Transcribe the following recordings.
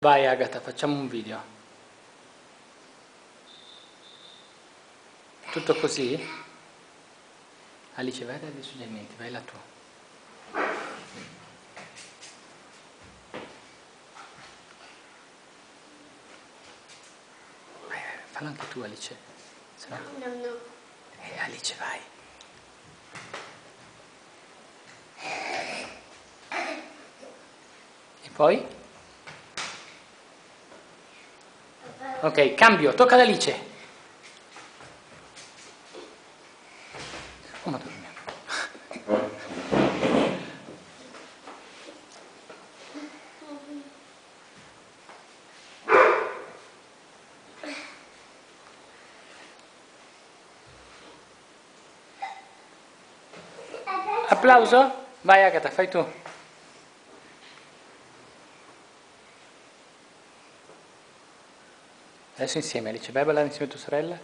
Vai Agata, facciamo un video. Tutto così? Alice, vai a dare dei suggerimenti, vai là tu. Vai, fallo anche tu Alice. Se no... No. Alice, vai. E poi? Ok, cambio, tocca ad Alice. Oh, madonna mia. Applauso? Vai Agata, fai tu. Adesso insieme Alice, vai a ballare insieme a tua sorella.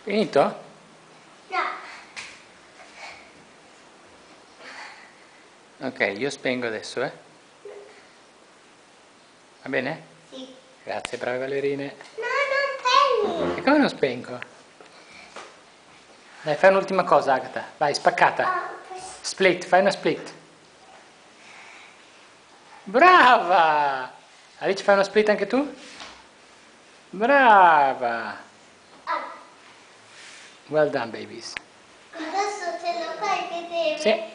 Finito? No. Ok, io spengo adesso, Va bene? Sì. Grazie, brave ballerine. No, non prendi. E come non spengo? Dai, fai un'ultima cosa, Agata. Vai, spaccata. Split, fai una split. Brava! Alice, fai una split anche tu? Brava! Well done, babies. Adesso te lo fai vedere. Sì.